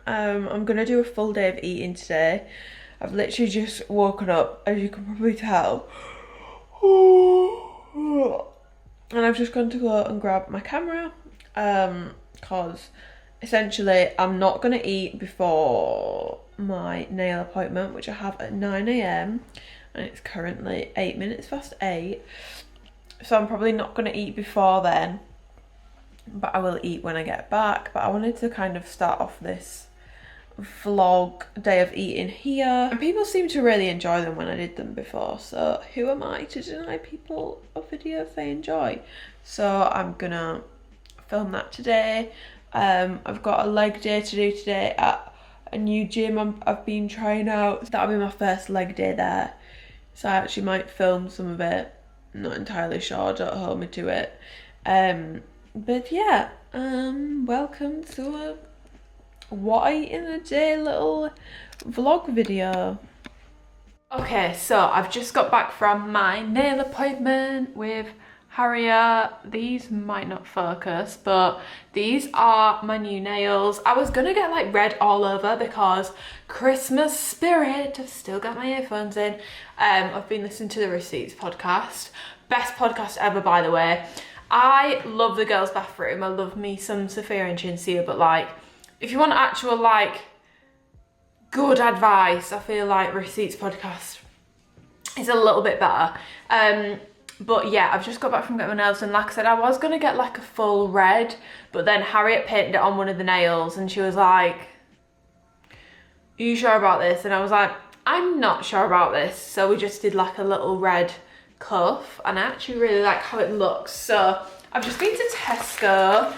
I'm gonna do a full day of eating today. I've literally just woken up, as you can probably tell. And I've just gone to go and grab my camera, because essentially I'm not gonna eat before my nail appointment, which I have at 9 AM, and it's currently 8 minutes past 8. So I'm probably not gonna eat before then, but I will eat when I get back. But I wanted to kind of start off this vlog day of eating here, and people seem to really enjoy them when I did them before, so who am I to deny people a video if they enjoy? So I'm gonna film that today. I've got a leg day to do today at a new gym I've been trying out. That'll be my first leg day there, so I actually might film some of it. I'm not entirely sure, don't hold me to it. But yeah, welcome to a what I eat in a day little vlog video. Okay, so I've just got back from my nail appointment with Harriet. These might not focus, but these are my new nails. I was gonna get like red all over because Christmas spirit. I've still got my earphones in. I've been listening to the Receipts podcast. Best podcast ever, by the way. I love the girls' bathroom. I love me some Sophia and Chinsia, but like, if you want actual like good advice, I feel like Receipts podcast is a little bit better. But yeah, I've just got back from getting my nails, and like I said, I was gonna get like a full red, but then Harriet painted it on one of the nails and she was like, are you sure about this? And I was like, I'm not sure about this. So we just did like a little red cuff, and I actually really like how it looks. So I've just been to Tesco.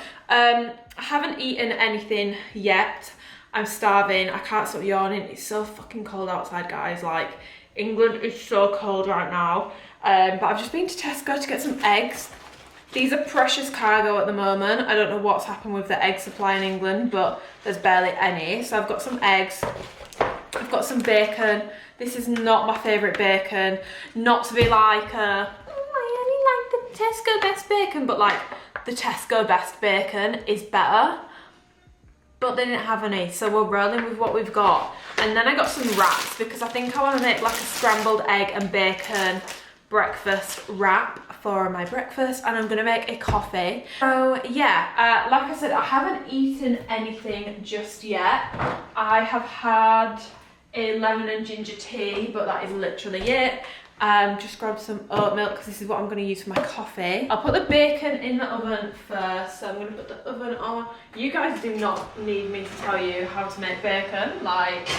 I haven't eaten anything yet. I'm starving. I can't stop yawning. It's so fucking cold outside, guys. Like, England is so cold right now. But I've just been to Tesco to get some eggs. These are precious cargo at the moment. I don't know what's happened with the egg supply in England, but there's barely any. So I've got some eggs. I've got some bacon. This is not my favourite bacon. Not to be like, I only like the Tesco best bacon, but like, the Tesco best bacon is better, but they didn't have any, so we're rolling with what we've got. And then I got some wraps because I think I want to make like a scrambled egg and bacon breakfast wrap for my breakfast, and I'm gonna make a coffee. So yeah, like I said, I haven't eaten anything just yet. I have had a lemon and ginger tea, but that is literally it. Just grabbed some oat milk because this is what I'm going to use for my coffee. I'll put the bacon in the oven first, so I'm going to put the oven on. You guys do not need me to tell you how to make bacon, like,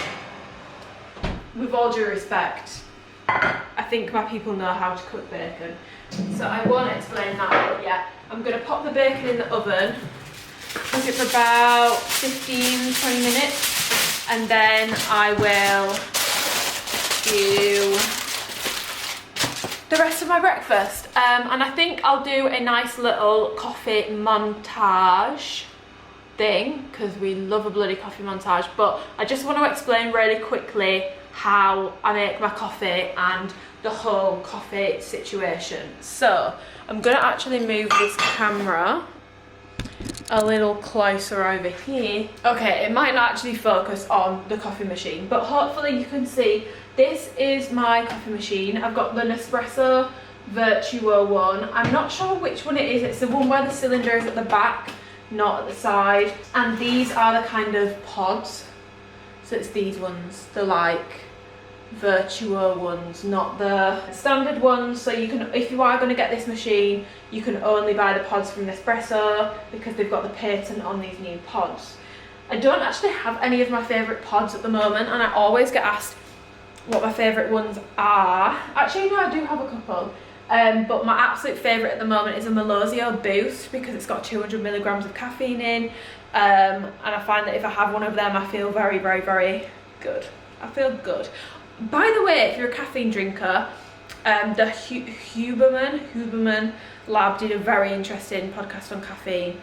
with all due respect. I think my people know how to cook bacon, so I won't explain that, but yeah, I'm going to pop the bacon in the oven, cook it for about 15-20 minutes, and then I will do the rest of my breakfast. And I think I'll do a nice little coffee montage thing, because we love a bloody coffee montage, but I just want to explain really quickly how I make my coffee and the whole coffee situation. So I'm gonna actually move this camera a little closer over here. Okay, it might not actually focus on the coffee machine, but hopefully you can see this is my coffee machine. I've got the Nespresso Virtuo one. I'm not sure which one it is. It's the one where the cylinder is at the back, not at the side. And these are the kind of pods. So it's these ones, the like Virtuo ones, not the standard ones. So you can, if you are going to get this machine, you can only buy the pods from Nespresso because they've got the patent on these new pods. I don't actually have any of my favourite pods at the moment, and I always get asked what my favourite ones are. Actually, no, I do have a couple. But my absolute favourite at the moment is a Melosio Boost because it's got 200 milligrams of caffeine in. And I find that if I have one of them, I feel very, very, very good. I feel good. By the way, if you're a caffeine drinker, the Huberman Lab did a very interesting podcast on caffeine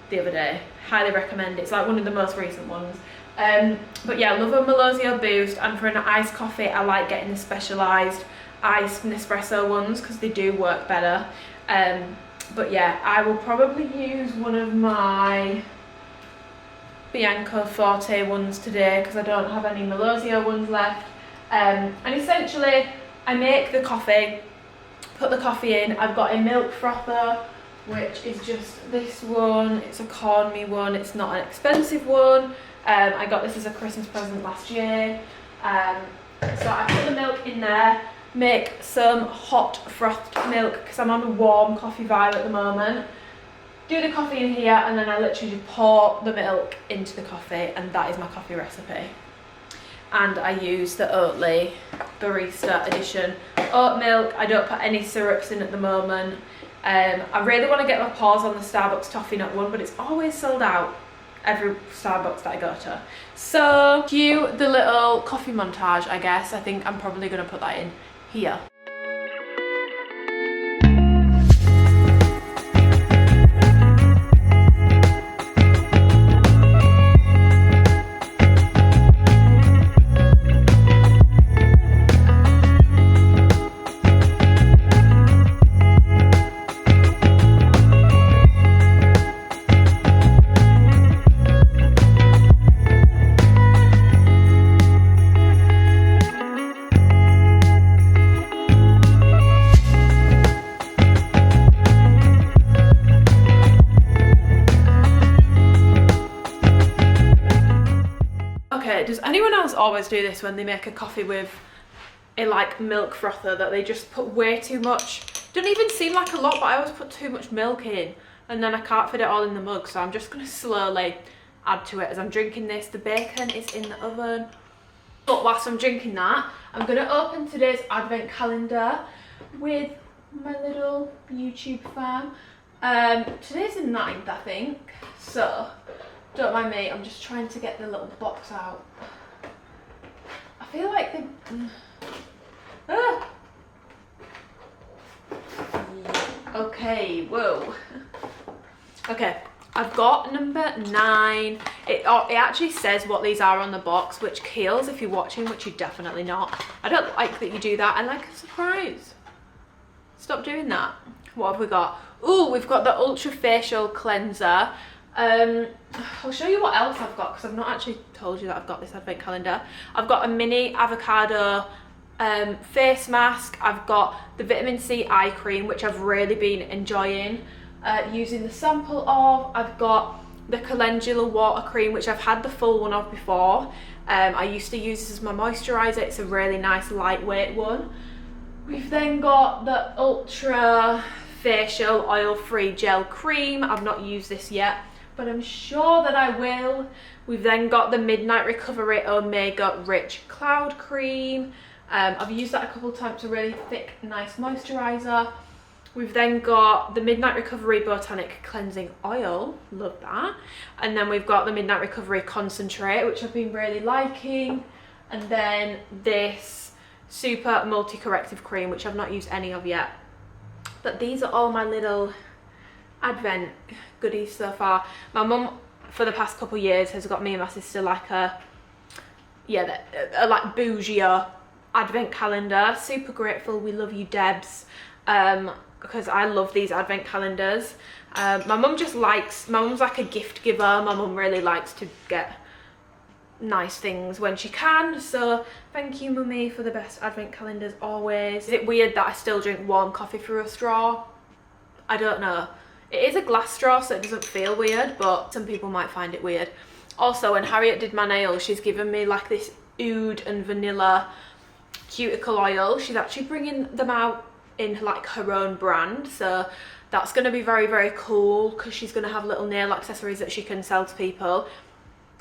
the other day. Highly recommend it. It's like one of the most recent ones. But yeah, I love a Melosio Boost, and for an iced coffee I like getting the specialised iced Nespresso ones because they do work better. But yeah, I will probably use one of my Bianco Forte ones today because I don't have any Melosio ones left. And essentially I make the coffee, put the coffee in. I've got a milk frother, which is just this one. It's a corn me one. It's not an expensive one. I got this as a Christmas present last year. So I put the milk in there, make some hot frothed milk because I'm on a warm coffee vibe at the moment. Do the coffee in here, and then I literally just pour the milk into the coffee, and that is my coffee recipe. And I use the Oatly Barista Edition oat milk. I don't put any syrups in at the moment. I really want to get my paws on the Starbucks toffee nut one, but it's always sold out every Starbucks that I go to. So cue the little coffee montage, I guess. I think I'm probably going to put that in here. Does anyone else always do this when they make a coffee with a like milk frother, that they just put way too much? Doesn't even seem like a lot, but I always put too much milk in and then I can't fit it all in the mug, so I'm just going to slowly add to it as I'm drinking this. The bacon is in the oven. But whilst I'm drinking that, I'm going to open today's advent calendar with my little YouTube fam. Today's the 9th, I think, so don't mind me, I'm just trying to get the little box out. I feel like they... Okay, whoa. Okay, I've got number 9. It actually says what these are on the box, which kills if you're watching, which you're definitely not. I don't like that you do that. I like a surprise. Stop doing that. What have we got? Oh, we've got the Ultra Facial Cleanser. I'll show you what else I've got, because I've not actually told you that I've got this advent calendar. I've got a mini avocado face mask. I've got the vitamin C eye cream, which I've really been enjoying using the sample of. I've got the calendula water cream, which I've had the full one of before. I used to use this as my moisturizer. It's a really nice lightweight one. We've then got the Ultra Facial Oil-Free Gel Cream. I've not used this yet, but I'm sure that I will. We've then got the Midnight Recovery Omega Rich Cloud Cream. I've used that a couple of times. A really thick, nice moisturizer. We've then got the Midnight Recovery Botanic Cleansing Oil. Love that. And then we've got the Midnight Recovery Concentrate, which I've been really liking. And then this Super Multi-Corrective Cream, which I've not used any of yet. But these are all my little advent goodies so far. My mum, for the past couple of years, has got me and my sister like a like bougier advent calendar. Super grateful. We love you, Debs, because I love these advent calendars. My mum's like a gift giver. My mum really likes to get nice things when she can, so thank you, mummy, for the best advent calendars always. Is it weird that I still drink warm coffee through a straw? I don't know. It is a glass straw, so it doesn't feel weird, but some people might find it weird. Also, when Harriet did my nails, she's given me like this oud and vanilla cuticle oil. She's actually bringing them out in like her own brand, so that's going to be very, very cool, because she's going to have little nail accessories that she can sell to people.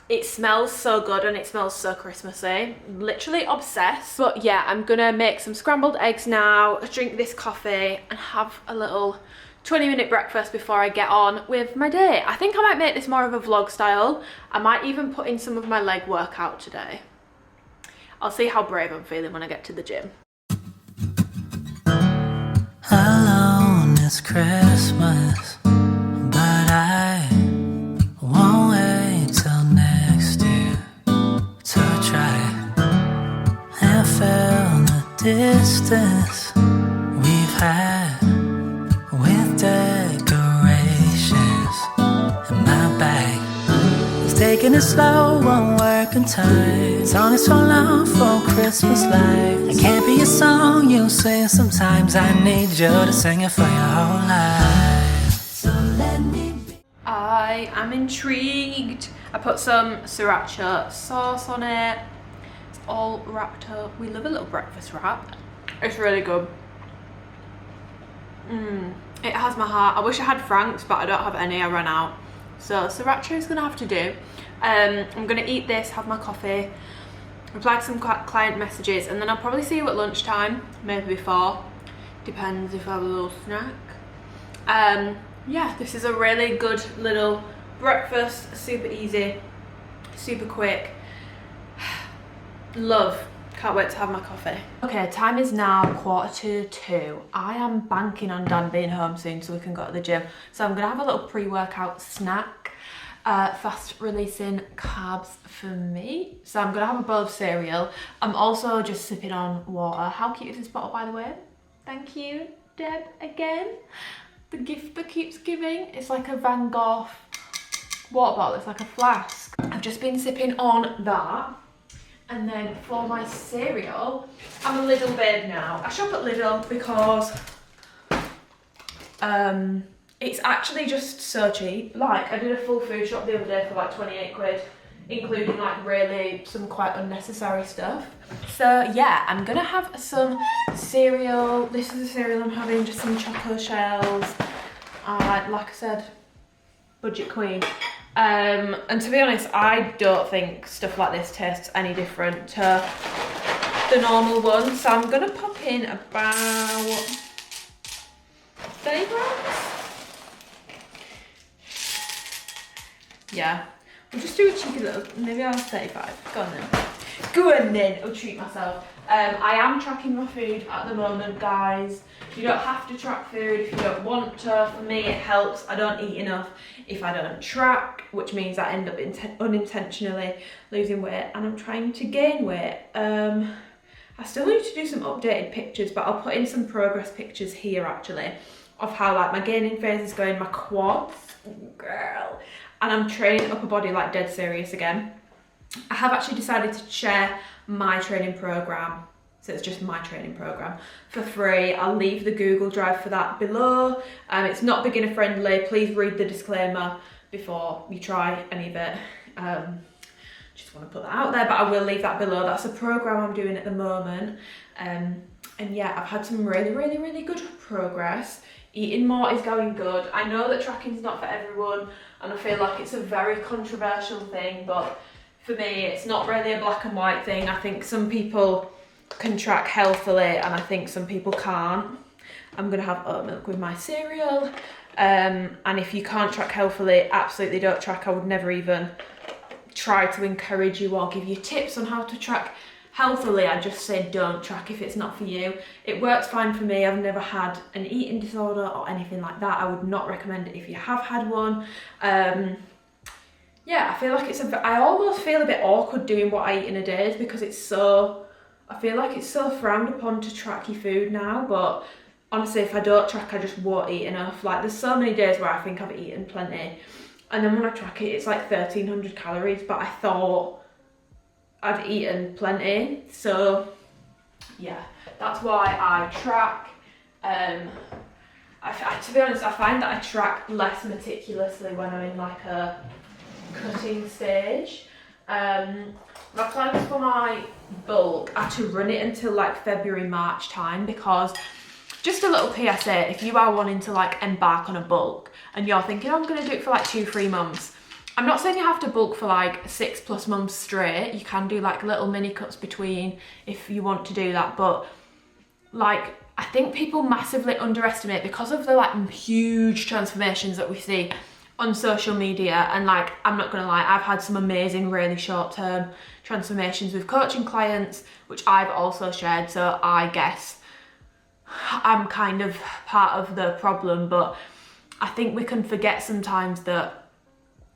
It smells so good and it smells so Christmassy. Literally obsessed. But yeah, I'm gonna make some scrambled eggs now, drink this coffee, and have a little 20-minute breakfast before I get on with my day. I think I might make this more of a vlog style. I might even put in some of my leg workout today. I'll see how brave I'm feeling when I get to the gym. Alone, it's Christmas, but I won't wait till next year to try and fill the distance we've had with decorations. And my bag is taking taking it slow, won't work in time. It's only so long for Christmas lights. It can't be a song you sing sometimes. I need you to sing it for your whole life. So let me be. I am intrigued. I put some sriracha sauce on it. It's all wrapped up. We love a little breakfast wrap. It's really good. It has my heart. I wish I had Frank's, but I don't have any. I ran out. So sriracha is gonna have to do. I'm gonna eat this, have my coffee, reply to some client messages, and then I'll probably see you at lunchtime, maybe before. Depends if I have a little snack. Yeah, this is a really good little breakfast, super easy, super quick. Love. Can't wait to have my coffee. Okay, time is now 1:45. I am banking on Dan being home soon so we can go to the gym. So I'm gonna have a little pre-workout snack. Fast releasing carbs for me. So I'm gonna have a bowl of cereal. I'm also just sipping on water. How cute is this bottle, by the way? Thank you, Deb, again. The gift that keeps giving. It's like a Van Gogh water bottle. It's like a flask. I've just been sipping on that. And then for my cereal, I'm a Lidl babe now. I shop at Lidl because it's actually just so cheap. Like, I did a full food shop the other day for like 28 quid, including like really some quite unnecessary stuff. So yeah, I'm gonna have some cereal. This is the cereal I'm having, just some choco shells. Like I said, budget queen. And to be honest, I don't think stuff like this tastes any different to the normal one. So I'm gonna pop in about 30 grams. Yeah, we'll just do a cheeky little, maybe I'll 35. Go on then. Go on then, I'll treat myself. I am tracking my food at the moment, guys. You don't have to track food if you don't want to. For me, it helps. I don't eat enough if I don't track, which means I end up unintentionally losing weight, and I'm trying to gain weight. I still need to do some updated pictures, but I'll put in some progress pictures here actually of how like my gaining phase is going, my quads, girl. And I'm training upper body like dead serious again. I have actually decided to share my training program, so it's just my training program, for free. I'll leave the Google Drive for that below. It's not beginner friendly. Please read the disclaimer before you try any of it. Just want to put that out there, but I will leave that below. That's a program I'm doing at the moment. And yeah, I've had some really good progress. Eating more is going good. I know that tracking's not for everyone, and I feel like it's a very controversial thing, but for me, it's not really a black and white thing. I think some people can track healthily, and I think some people can't. I'm gonna have oat milk with my cereal. And if you can't track healthily, absolutely don't track. I would never even try to encourage you or give you tips on how to track healthily. I just say don't track if it's not for you. It works fine for me. I've never had an eating disorder or anything like that. I would not recommend it if you have had one. Yeah, I feel like I almost feel a bit awkward doing what I eat in a day because I feel like it's so frowned upon to track your food now, but honestly, if I don't track, I just won't eat enough. Like, there's so many days where I think I've eaten plenty, and then when I track it, it's like 1,300 calories, but I thought I'd eaten plenty. So yeah, that's why I track. To be honest, I find that I track less meticulously when I'm in like a cutting stage. My plans for my bulk are to run it until like February, March time, because just a little PSA, if you are wanting to like embark on a bulk and you're thinking, oh, I'm going to do it for like 2-3 months. I'm not saying you have to bulk for like 6+ months straight. You can do like little mini cuts between if you want to do that. But like, I think people massively underestimate, because of the like huge transformations that we see on social media. And like, I'm not gonna lie, I've had some amazing, really short-term transformations with coaching clients, which I've also shared. So I guess I'm kind of part of the problem, but I think we can forget sometimes that,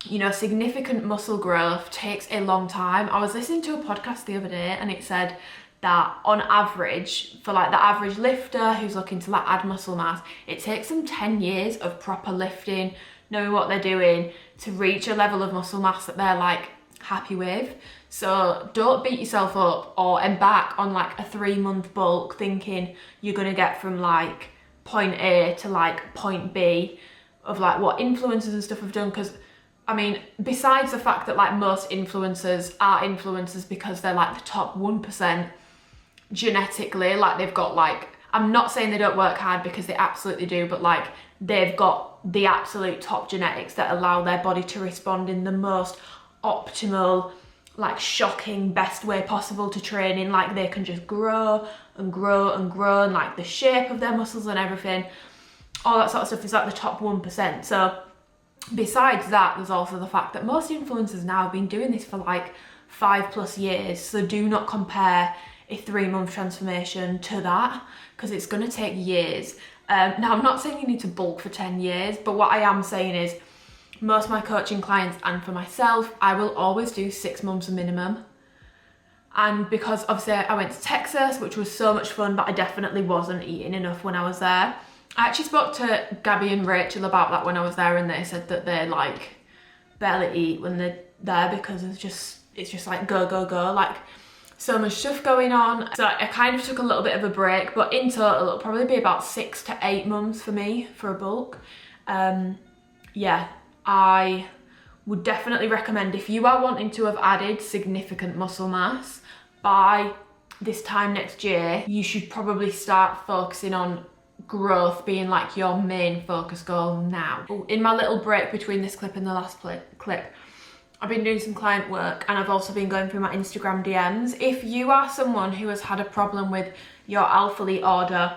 you know, significant muscle growth takes a long time. I was listening to a podcast the other day and it said that on average, for like the average lifter who's looking to like add muscle mass, it takes them 10 years of proper lifting, knowing what they're doing, to reach a level of muscle mass that they're like happy with. So don't beat yourself up or embark on like a 3-month bulk thinking you're gonna get from like point A to like point B of like what influencers and stuff have done. Because I mean, besides the fact that like most influencers are influencers because they're like the top 1% genetically, like they've got like, I'm not saying they don't work hard because they absolutely do, but like they've got the absolute top genetics that allow their body to respond in the most optimal, like shocking best way possible to training. Like they can just grow and grow and grow, and like the shape of their muscles and everything, all that sort of stuff is like the top 1%. So besides that, there's also the fact that most influencers now have been doing this for like 5+ years. So do not compare a 3-month transformation to that, because it's going to take years. Now I'm not saying you need to bulk for 10 years, but what I am saying is most of my coaching clients and for myself, I will always do 6 months minimum. And because obviously I went to Texas, which was so much fun, but I definitely wasn't eating enough when I was there. I actually spoke to Gabby and Rachel about that when I was there, and they said that they like barely eat when they're there because it's just like go, go, go, like so much stuff going on. So I kind of took a little bit of a break, but in total it'll probably be about 6 to 8 months for me for a bulk. Yeah, I would definitely recommend, if you are wanting to have added significant muscle mass by this time next year, you should probably start focusing on growth being like your main focus goal now. In my little break between this clip and the last clip, I've been doing some client work, and I've also been going through my Instagram DMs. If you are someone who has had a problem with your alphalete order,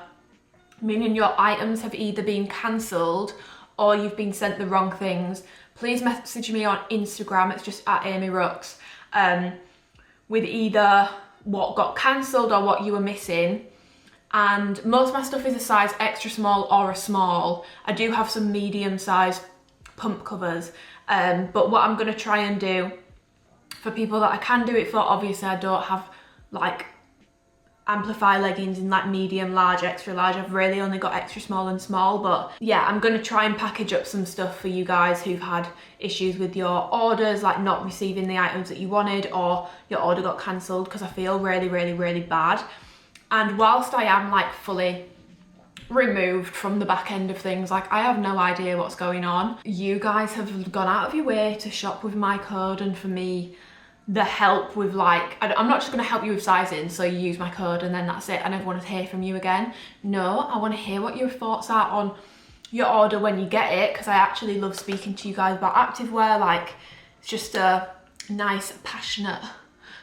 meaning your items have either been cancelled or you've been sent the wrong things, please message me on Instagram. It's just at amyrookes, with either what got cancelled or what you were missing. And most of my stuff is a size extra small or a small. I do have some medium size pump covers, but what I'm gonna try and do for people that I can do it for, obviously I don't have like amplify leggings in like medium, large, extra large. I've really only got extra small and small, but yeah, I'm gonna try and package up some stuff for you guys who've had issues with your orders, like not receiving the items that you wanted or your order got cancelled, because I feel really, really, really bad. And whilst I am like fully removed from the back end of things, like I have no idea what's going on, you guys have gone out of your way to shop with my code, and for me, the help with like, I'm not just going to help you with sizing, so you use my code and then that's it, I never want to hear from you again. No, I want to hear what your thoughts are on your order when you get it, because I actually love speaking to you guys about activewear. Like it's just a nice, passionate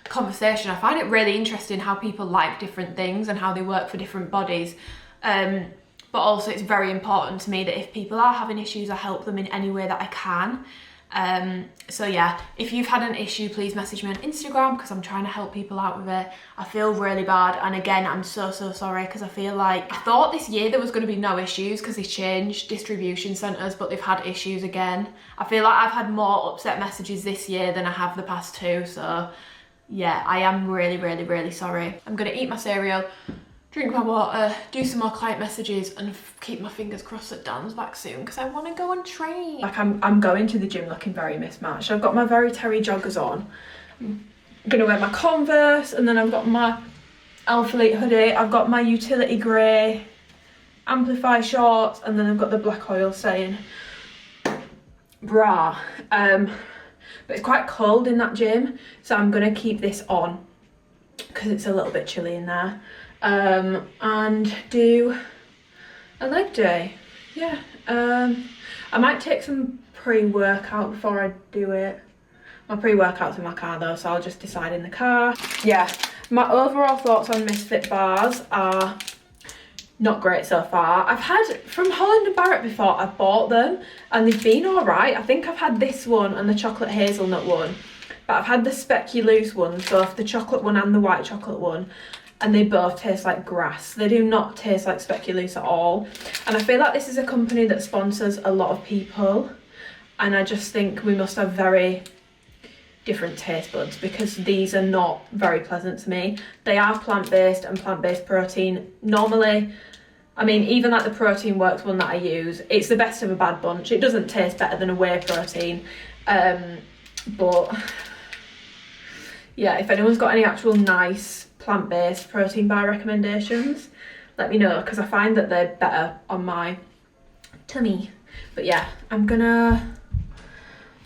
conversation. I find it really interesting how people like different things and how they work for different bodies, but also it's very important to me that if people are having issues, I help them in any way that I can. So yeah, if you've had an issue, please message me on Instagram, because I'm trying to help people out with it. I feel really bad, and again, I'm so sorry, because I feel like I thought this year there was going to be no issues because they changed distribution centres, but they've had issues again. I feel like I've had more upset messages this year than I have the past 2, so yeah, I am really, really, really sorry. I'm gonna eat my cereal, drink my water, do some more client messages, and keep my fingers crossed that Dan's back soon, because I want to go and train. Like I'm going to the gym looking very mismatched. I've got my very terry joggers on. I'm gonna wear my Converse, and then I've got my alphalete hoodie. I've got my utility grey amplify shorts, and then I've got the black oil saying bra. But it's quite cold in that gym, so I'm gonna keep this on because it's a little bit chilly in there. And do a leg day. Yeah, I might take some pre-workout before I do it. My pre-workout's in my car though, so I'll just decide in the car. Yeah, my overall thoughts on Misfit bars are not great so far. I've had from Holland & Barrett before, I've bought them and they've been all right. I think I've had this one and the chocolate hazelnut one, but I've had the speculoos one, so the chocolate one and the white chocolate one, and they both taste like grass. They do not taste like speculoos at all. And I feel like this is a company that sponsors a lot of people, and I just think we must have very different taste buds, because these are not very pleasant to me. They are plant-based and plant-based protein. Normally, I mean, even like the Protein Works one that I use, it's the best of a bad bunch. It doesn't taste better than a whey protein, but yeah, if anyone's got any actual nice plant-based protein bar recommendations, let me know, because I find that they're better on my tummy. But yeah, I'm gonna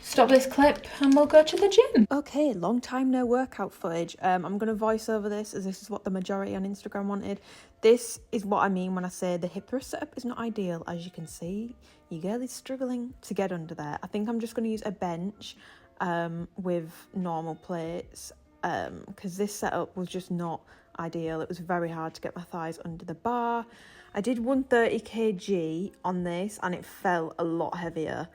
stop this clip and we'll go to the gym. Okay, long time no workout footage. I'm gonna voice over this, as this is what the majority on Instagram wanted. This is what I mean when I say the hip thrust setup is not ideal. As you can see, your girl is struggling to get under there. I think I'm just gonna use a bench with normal plates, because this setup was just not ideal. It was very hard to get my thighs under the bar. I did 130 kg on this and it felt a lot heavier.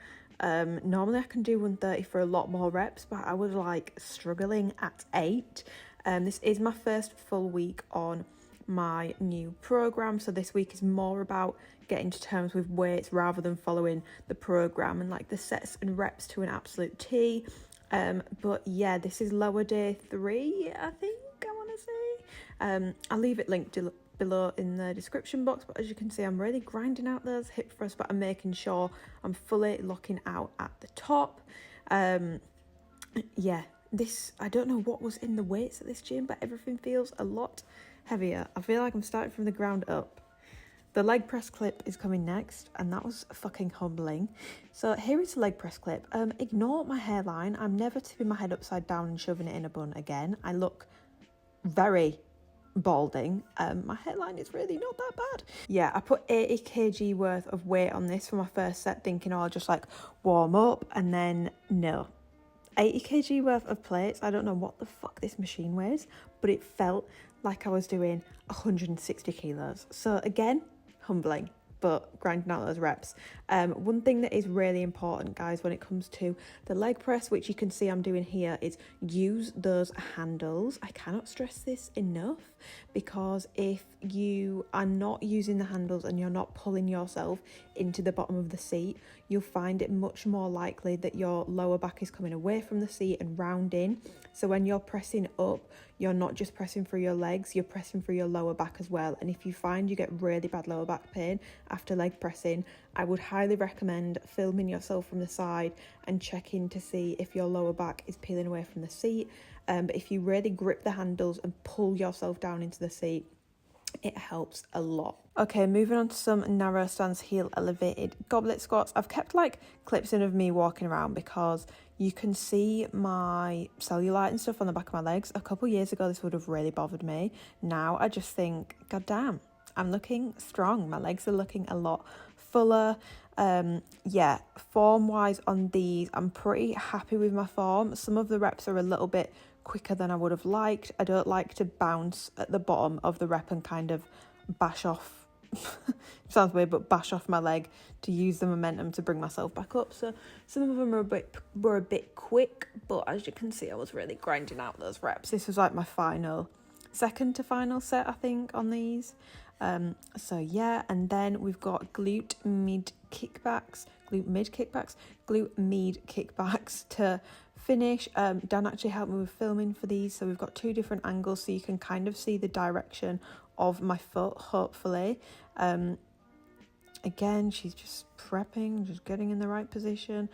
Normally I can do 130 for a lot more reps, but I was like struggling at 8. This is my first full week on my new program, so this week is more about getting to terms with weights rather than following the program and like the sets and reps to an absolute T. But yeah, this is lower day 3, I think I want to say. I'll leave it linked below in the description box, but as you can see, I'm really grinding out those hip thrusts, but I'm making sure I'm fully locking out at the top. Yeah, this, I don't know what was in the weights at this gym, but everything feels a lot heavier. I feel like I'm starting from the ground up. The leg press clip is coming next, and that was fucking humbling. So here is the leg press clip. Ignore my hairline. I'm never tipping my head upside down and shoving it in a bun again. I look very balding. My hairline is really not that bad. Yeah, I put 80 kg worth of weight on this for my first set, thinking, oh, I'll just like warm up, and then no. 80 kg worth of plates. I don't know what the fuck this machine weighs, but it felt like I was doing 160 kilos. So again, humbling, but grinding out those reps. One thing that is really important, guys, when it comes to the leg press, which you can see I'm doing here, is use those handles. I cannot stress this enough, because if you are not using the handles and you're not pulling yourself into the bottom of the seat, you'll find it much more likely that your lower back is coming away from the seat and rounding. So when you're pressing up, you're not just pressing through your legs, you're pressing through your lower back as well. And if you find you get really bad lower back pain after leg pressing, I would highly recommend filming yourself from the side and checking to see if your lower back is peeling away from the seat. But if you really grip the handles and pull yourself down into the seat, it helps a lot. Okay, moving on to some narrow stance heel elevated goblet squats. I've kept like clips in of me walking around because you can see my cellulite and stuff on the back of my legs. A couple years ago, this would have really bothered me. Now I just think, God damn, I'm looking strong. My legs are looking a lot fuller. Yeah, form wise on these, I'm pretty happy with my form. Some of the reps are a little bit quicker than I would have liked. I don't like to bounce at the bottom of the rep and kind of bash off, sounds weird, but bash off my leg to use the momentum to bring myself back up. So some of them were a bit quick, but as you can see, I was really grinding out those reps. This was like my second to final set, I think, on these. So yeah, and then we've got glute mid kickbacks to finish. Dan actually helped me with filming for these, so we've got 2 different angles so you can kind of see the direction of my foot, hopefully. Again, she's just prepping, just getting in the right position.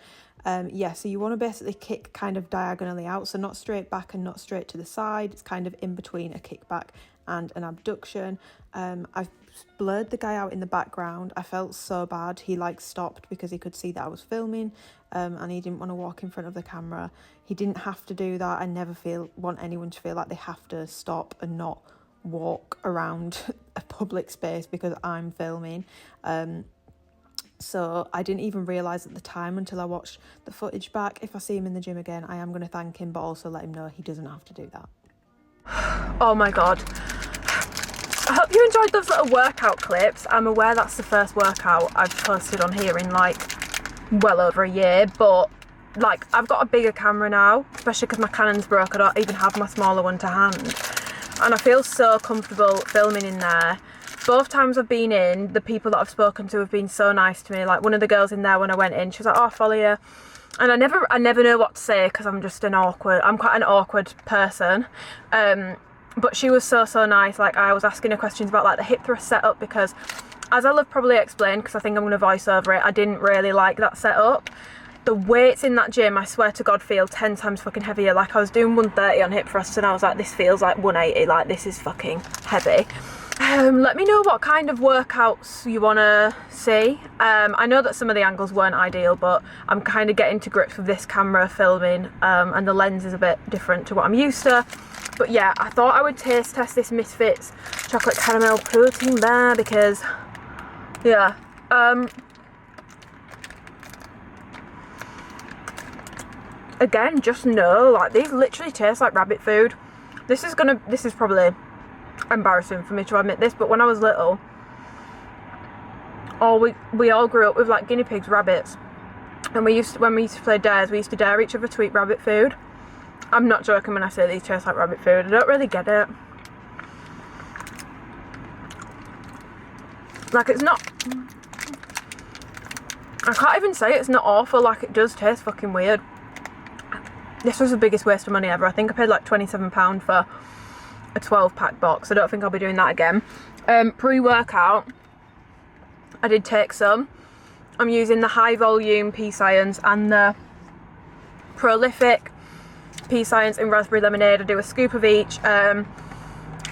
Yeah, so you want to basically kick kind of diagonally out, so not straight back and not straight to the side. It's kind of in between a kickback and an abduction. I've blurred the guy out in the background. I felt so bad. He like stopped because he could see that I was filming, and he didn't want to walk in front of the camera. He didn't have to do that. I never want anyone to feel like they have to stop and not walk around a public space because I'm filming. So I didn't even realise at the time until I watched the footage back. If I see him in the gym again, I am going to thank him, but also let him know he doesn't have to do that. Oh my god. I hope you enjoyed those little workout clips. I'm aware that's the first workout I've posted on here in like well over a year, but like I've got a bigger camera now, especially because my Canon's broke. I don't even have my smaller one to hand, and I feel so comfortable filming in there. Both times I've been in, the people that I've spoken to have been so nice to me. Like one of the girls in there, when I went in, she was like, oh, I follow you. And I never know what to say because I'm quite an awkward person. But she was so nice. Like I was asking her questions about like the hip thrust setup, because as I'll have probably explained, because I think I'm going to voice over it, I didn't really like that setup. The weights in that gym, I swear to God, feel 10 times fucking heavier. Like I was doing 130 on hip thrusts and I was like, this feels like 180, like this is fucking heavy. Let me know what kind of workouts you want to see. I know that some of the angles weren't ideal, but I'm kind of getting to grips with this camera filming, and the lens is a bit different to what I'm used to. But yeah, I thought I would taste test this Misfits chocolate caramel protein bar because, yeah. Again, just know, like, these literally taste like rabbit food. This is probably embarrassing for me to admit this, but when I was little, we all grew up with like guinea pigs, rabbits, and when we used to play dares, we used to dare each other to eat rabbit food. I'm not joking when I say these taste like rabbit food. I don't really get it. Like, it's not, I can't even say it's not awful, like it does taste fucking weird. This was the biggest waste of money ever. I think I paid like £27 for a 12-pack box. I don't think I'll be doing that again. Pre-workout, I did take some. I'm using the high volume pea science and the prolific pea science in raspberry lemonade. I do a scoop of each. I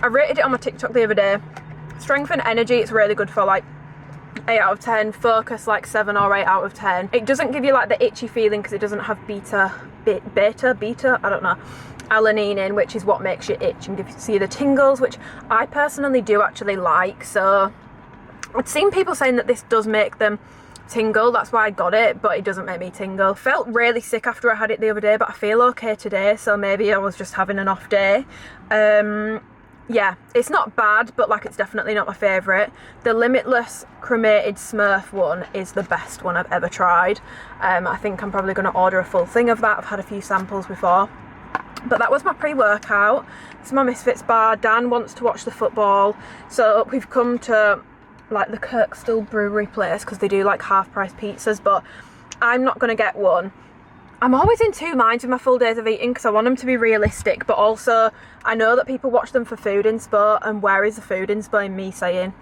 rated it on my TikTok the other day. Strength and energy, it's really good for like 8 out of 10. Focus, like 7 or 8 out of 10. It doesn't give you like the itchy feeling because it doesn't have beta, I don't know, alanine in, which is what makes you itch and gives you the tingles, which I personally do actually like. So I've seen people saying that this does make them tingle, that's why I got it, but it doesn't make me tingle. Felt really sick after I had it the other day, but I feel okay today, so maybe I was just having an off day. Yeah, it's not bad, but like it's definitely not my favourite. The Limitless cremated Smurf one is the best one I've ever tried. I think I'm probably going to order a full thing of that. I've had a few samples before. But that was my pre-workout. It's my Misfits bar. Dan wants to watch the football, so we've come to like the Kirkstall brewery place because they do like half-price pizzas, but I'm not going to get one. I'm always in two minds with my full days of eating because I want them to be realistic, but also I know that people watch them for food inspo, and where is the food inspo in me saying,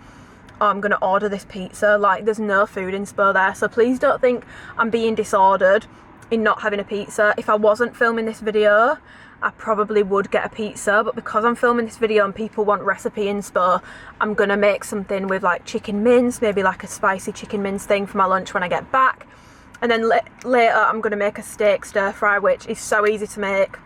oh, I'm going to order this pizza? Like, there's no food inspo there, so please don't think I'm being disordered in not having a pizza. If I wasn't filming this video, I probably would get a pizza, but because I'm filming this video and people want recipe inspo, I'm going to make something with like chicken mince, maybe like a spicy chicken mince thing for my lunch when I get back. And then later I'm going to make a steak stir fry, which is so easy to make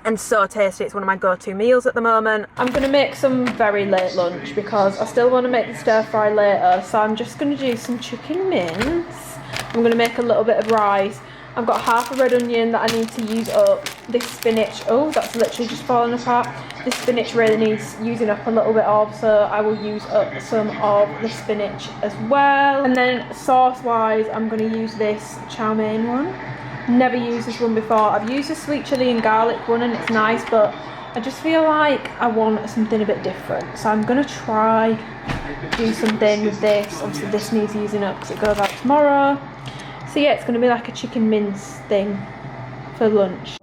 and so tasty. It's one of my go-to meals at the moment. I'm going to make some very late lunch because I still want to make the stir fry later, so I'm just going to do some chicken mince. I'm going to make a little bit of rice. I've got half a red onion that I need to use up. This spinach, oh, that's literally just falling apart. This spinach really needs using up a little bit of, so I will use up some of the spinach as well. And then sauce-wise, I'm going to use this chow mein one. Never used this one before. I've used the sweet chilli and garlic one and it's nice, but I just feel like I want something a bit different. So I'm going to try do something with this. Obviously this needs using up because it goes out tomorrow. So yeah, it's going to be like a chicken mince thing for lunch.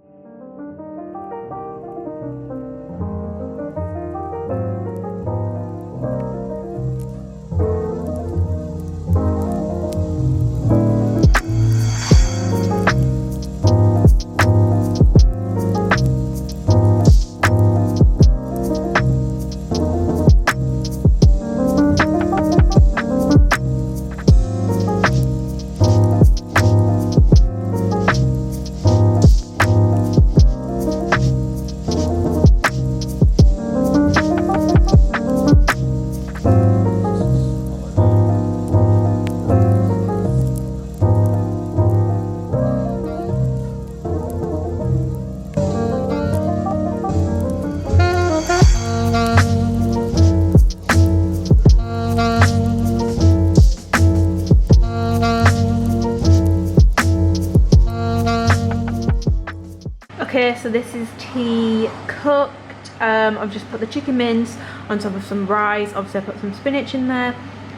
Okay, so this is tea cooked. I've just put the chicken mince on top of some rice. Obviously I put some spinach in there,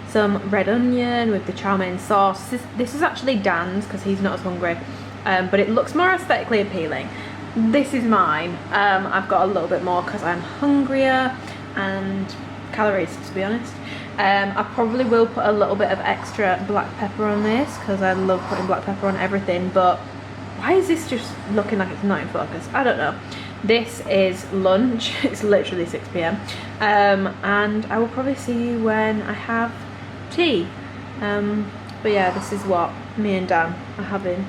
some red onion with the chow mein sauce. This is actually Dan's because he's not as hungry, but it looks more aesthetically appealing. This is mine. I've got a little bit more because I'm hungrier. and calories, to be honest. I probably will put a little bit of extra black pepper on this because I love putting black pepper on everything, but why is this just looking like it's not in focus? I don't know. This is lunch. It's literally 6 p.m. And I will probably see you when I have tea. But yeah, this is what me and Dan are having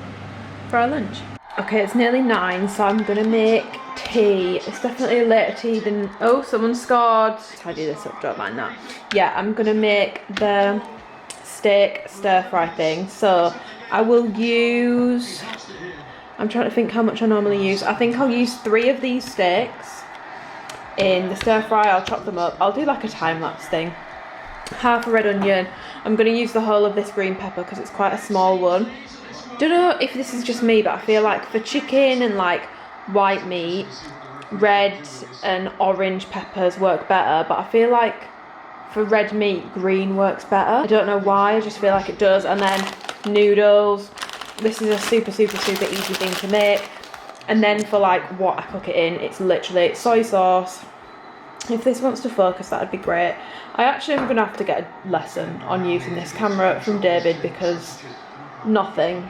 for our lunch. Okay, it's nearly 9, so I'm gonna make tea. It's definitely a later tea than... Oh, someone scored. Tidy this up, don't mind that. Yeah, I'm gonna make the steak stir fry thing. So I will use... I'm trying to think how much I normally use. I think I'll use 3 of these steaks in the stir fry. I'll chop them up. I'll do like a time-lapse thing. Half a red onion. I'm going to use the whole of this green pepper because it's quite a small one. Don't know if this is just me, but I feel like for chicken and like white meat, red and orange peppers work better, but I feel like for red meat, green works better. I don't know why, I just feel like it does. And then noodles. This is a super easy thing to make. And then for like what I cook it in, it's literally soy sauce. If this wants to focus, that'd be great. I actually am gonna have to get a lesson on using this camera from David because nothing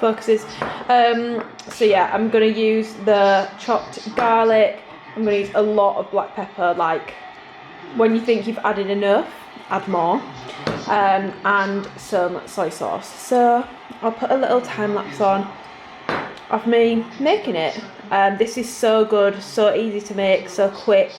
focuses. So yeah, I'm gonna use the chopped garlic. I'm gonna use a lot of black pepper. Like when you think you've added enough, add more. And some soy sauce. So I'll put a little time lapse on of me making it. This is so good, so easy to make, so quick.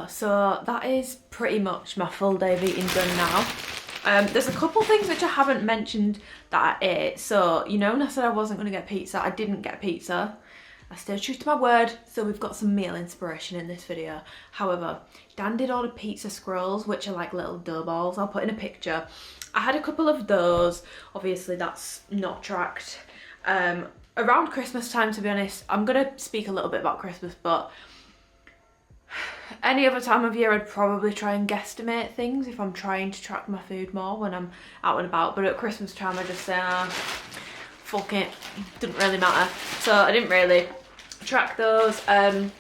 So that is pretty much my full day of eating done now. There's a couple things which I haven't mentioned that I ate. So, you know, when I said I wasn't going to get pizza, I didn't get pizza. I stayed true to my word, so we've got some meal inspiration in this video. However, Dan did order pizza scrolls, which are like little dough balls. I'll put in a picture. I had a couple of those. Obviously, that's not tracked. Around Christmas time, to be honest, I'm going to speak a little bit about Christmas, but any other time of year I'd probably try and guesstimate things if I'm trying to track my food more when I'm out and about. But at Christmas time I just say, fuck it, didn't really matter. So I didn't really track those. But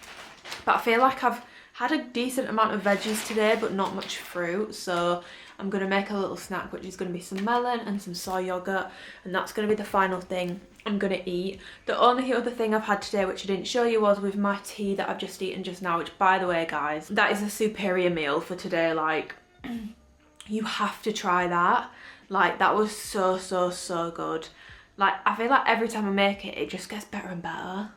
I feel like I've had a decent amount of veggies today but not much fruit. So I'm going to make a little snack which is going to be some melon and some soy yogurt, and that's going to be the final thing I'm going to eat. The only other thing I've had today which I didn't show you was with my tea that I've just eaten just now, which by the way guys, that is a superior meal for today. Like, you have to try that. Like, that was so good. Like, I feel like every time I make it, it just gets better and better.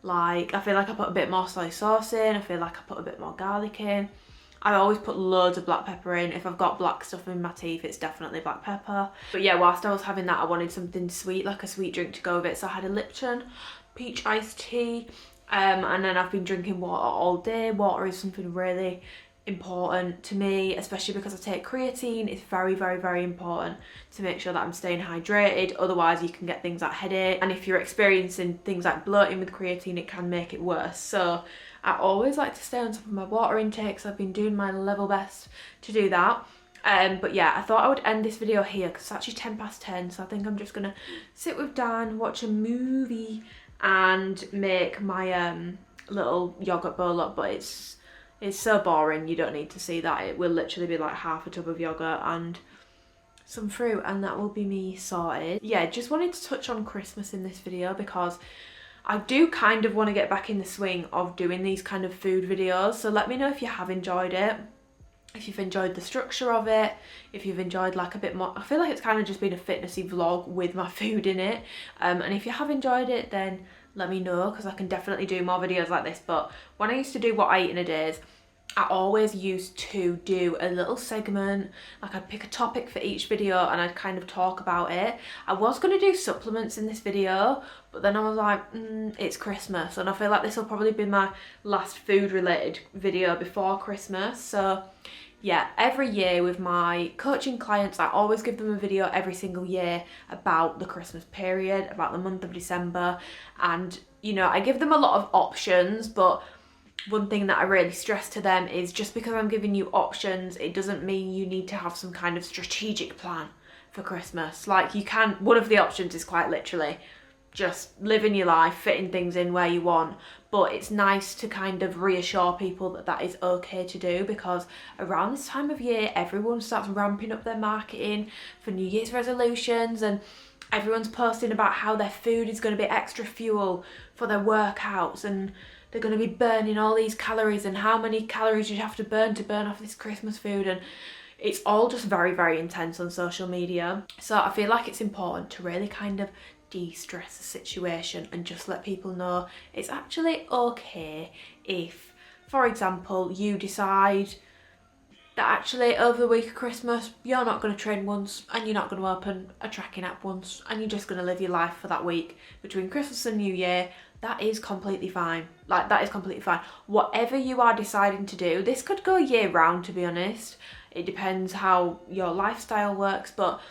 Like, I feel like I put a bit more soy sauce in, I feel like I put a bit more garlic in. I always put loads of black pepper in. If I've got black stuff in my teeth, it's definitely black pepper. But yeah, whilst I was having that, I wanted something sweet, like a sweet drink to go with it. So I had a Lipton peach iced tea. And then I've been drinking water all day. Water is something really important to me, especially because I take creatine. It's very important to make sure that I'm staying hydrated. Otherwise you can get things like headache, and if you're experiencing things like bloating with creatine, it can make it worse. So I always like to stay on top of my water intake, so I've been doing my level best to do that. But yeah, I thought I would end this video here because it's actually 10 past 10, so I think I'm just gonna sit with Dan, watch a movie and make my little yogurt bowl up, but it's so boring, you don't need to see that. It will literally be like half a tub of yogurt and some fruit, and that will be me sorted. Yeah, just wanted to touch on Christmas in this video because I do kind of want to get back in the swing of doing these kind of food videos, so let me know if you have enjoyed it, if you've enjoyed the structure of it, if you've enjoyed like a bit more. I feel like it's kind of just been a fitnessy vlog with my food in it, and if you have enjoyed it, then let me know, because I can definitely do more videos like this. But when I used to do what I eat in a day, I always used to do a little segment, like I'd pick a topic for each video and I'd kind of talk about it. I was going to do supplements in this video, but then I was like, it's Christmas, and I feel like this will probably be my last food related video before Christmas. So yeah, every year with my coaching clients, I always give them a video every single year about the Christmas period, about the month of December, and you know, I give them a lot of options, but one thing that I really stress to them is just because I'm giving you options, it doesn't mean you need to have some kind of strategic plan for Christmas. Like, you can, one of the options is quite literally just living your life, fitting things in where you want, but it's nice to kind of reassure people that that is okay to do, because around this time of year everyone starts ramping up their marketing for New Year's resolutions, and everyone's posting about how their food is going to be extra fuel for their workouts, and they're going to be burning all these calories, and how many calories you have to burn off this Christmas food, and it's all just very, very intense on social media. So I feel like it's important to really kind of de-stress the situation and just let people know it's actually okay if, for example, you decide that actually over the week of Christmas you're not going to train once, and you're not going to open a tracking app once, and you're just going to live your life for that week between Christmas and New Year. That is completely fine. Like, that is completely fine. Whatever you are deciding to do, this could go year round, to be honest. It depends how your lifestyle works, but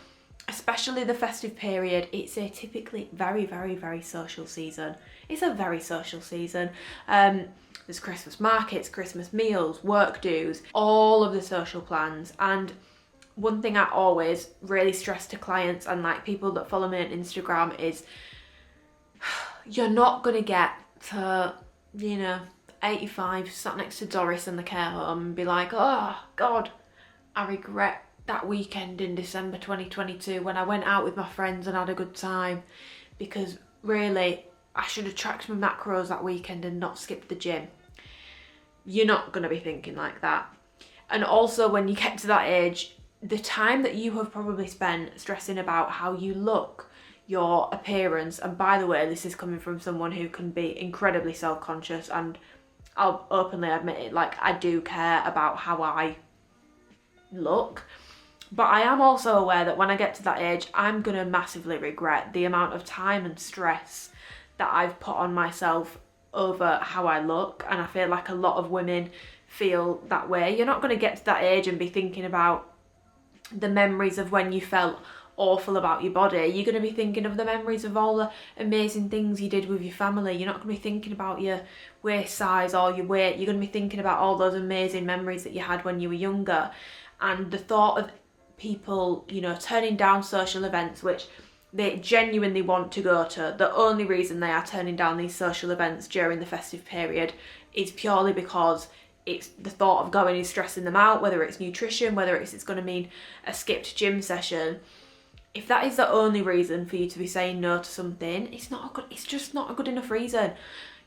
especially the festive period, it's a typically very, very, very social season. It's a very social season. There's Christmas markets, Christmas meals, work dues, all of the social plans. And one thing I always really stress to clients and like people that follow me on Instagram is, you're not going to get to, you know, 85 sat next to Doris in the care home and be like, oh God, I regret that weekend in December 2022 when I went out with my friends and had a good time, because really I should have tracked my macros that weekend and not skipped the gym. You're not going to be thinking like that. And also, when you get to that age, the time that you have probably spent stressing about how you look, your appearance, and by the way, this is coming from someone who can be incredibly self-conscious, and I'll openly admit it, like, I do care about how I look, but I am also aware that when I get to that age, I'm gonna massively regret the amount of time and stress that I've put on myself over how I look, and I feel like a lot of women feel that way. You're not going to get to that age and be thinking about the memories of when you felt awful about your body. You're going to be thinking of the memories of all the amazing things you did with your family. You're not going to be thinking about your waist size or your weight. You're going to be thinking about all those amazing memories that you had when you were younger. And the thought of people, you know, turning down social events which they genuinely want to go to, the only reason they are turning down these social events during the festive period is purely because it's the thought of going is stressing them out, whether it's nutrition, whether it's going to mean a skipped gym session. If that is the only reason for you to be saying no to something, it's just not a good enough reason.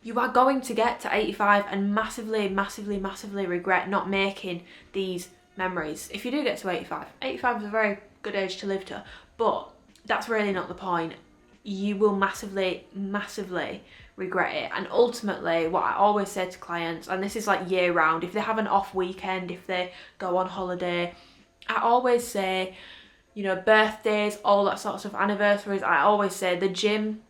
You are going to get to 85 and massively, massively, massively regret not making these memories. If you do get to 85 is a very good age to live to, but that's really not the point. You will massively, massively regret it. And ultimately, what I always say to clients, and this is like year round, if they have an off weekend, if they go on holiday, I always say, you know, birthdays, all that sort of stuff, anniversaries, I always say the gym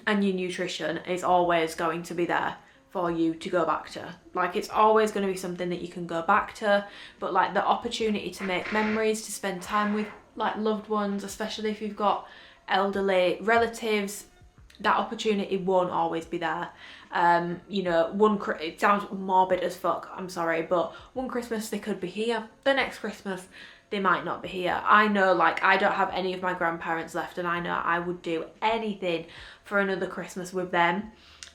and your nutrition is always going to be there for you to go back to. Like, it's always going to be something that you can go back to, but like the opportunity to make memories, to spend time with like loved ones, especially if you've got elderly relatives, that opportunity won't always be there. You know, it sounds morbid as fuck, I'm sorry, but one Christmas they could be here, the next Christmas they might not be here. I know, like, I don't have any of my grandparents left, and I know I would do anything for another Christmas with them.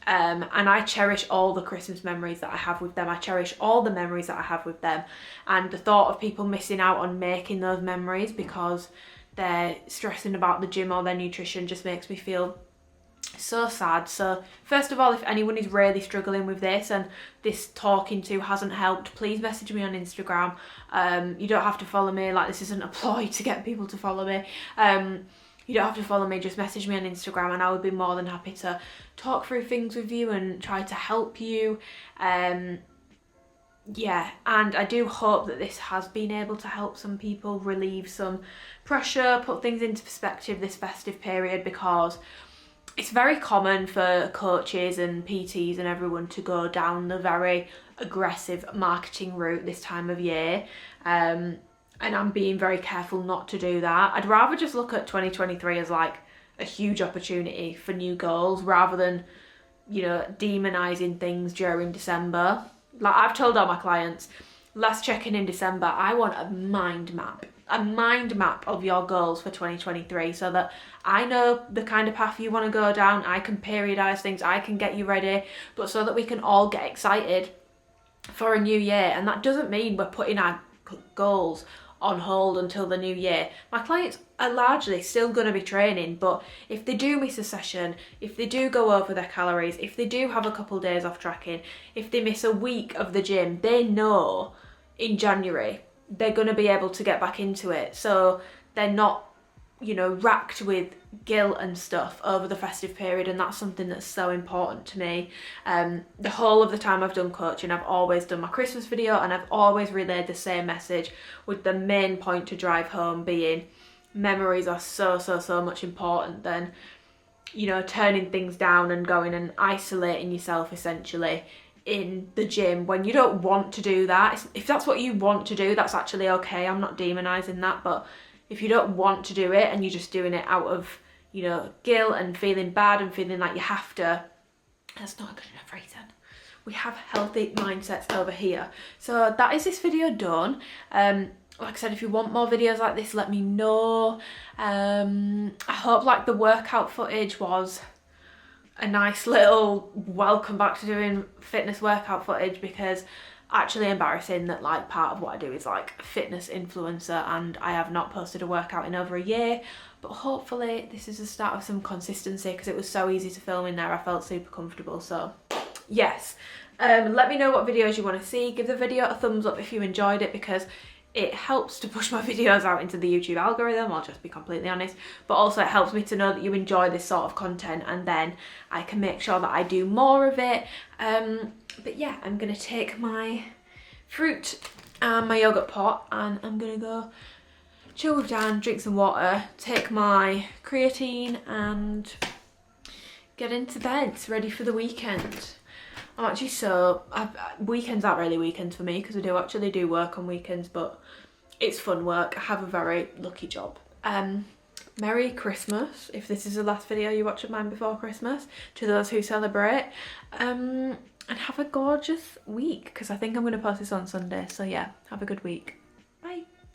And I cherish all the Christmas memories that I have with them. I cherish all the memories that I have with them. And the thought of people missing out on making those memories because they're stressing about the gym or their nutrition just makes me feel so sad. So first of all, if anyone is really struggling with this and this talking to hasn't helped, please message me on Instagram. You don't have to follow me, like, this isn't a ploy to get people to follow me. You don't have to follow me, just message me on Instagram and I would be more than happy to talk through things with you and try to help you. Yeah, and I do hope that this has been able to help some people relieve some pressure, put things into perspective this festive period, because it's very common for coaches and PTs and everyone to go down the very aggressive marketing route this time of year. And I'm being very careful not to do that. I'd rather just look at 2023 as like a huge opportunity for new goals rather than, you know, demonizing things during December. Like, I've told all my clients, last check-in in December, I want a mind map of your goals for 2023 so that I know the kind of path you want to go down. I can periodize things, I can get you ready, but so that we can all get excited for a new year. And that doesn't mean we're putting our goals on hold until the new year. My clients are largely still going to be training, but if they do miss a session, if they do go over their calories, if they do have a couple days off tracking, if they miss a week of the gym, they know in January they're going to be able to get back into it. So they're not, you know, racked with guilt and stuff over the festive period, and that's something that's so important to me. The whole of the time I've done coaching, I've always done my Christmas video and I've always relayed the same message, with the main point to drive home being memories are so much important than, you know, turning things down and going and isolating yourself essentially in the gym when you don't want to do that. If that's what you want to do, that's actually okay. I'm not demonizing that, but if you don't want to do it and you're just doing it out of, you know, guilt and feeling bad and feeling like you have to, that's not a good enough reason. We have healthy mindsets over here. So that is this video done. Like I said, if you want more videos like this, let me know. I hope like the workout footage was a nice little welcome back to doing fitness workout footage, because actually embarrassing that like part of what I do is like fitness influencer and I have not posted a workout in over a year, but hopefully this is the start of some consistency, because it was so easy to film in there. I felt super comfortable. So yes, let me know what videos you want to see. Give the video a thumbs up if you enjoyed it, because it helps to push my videos out into the YouTube algorithm, I'll just be completely honest, but also it helps me to know that you enjoy this sort of content, and then I can make sure that I do more of it. But yeah, I'm gonna take my fruit and my yogurt pot and I'm gonna go chill with Dan, drink some water, take my creatine and get into bed, ready for the weekend. I'm actually weekends aren't really weekends for me because I do actually do work on weekends, but it's fun work. I have a very lucky job. Merry Christmas, if this is the last video you watch of mine before Christmas, to those who celebrate. And have a gorgeous week, because I think I'm going to post this on Sunday. So yeah, have a good week.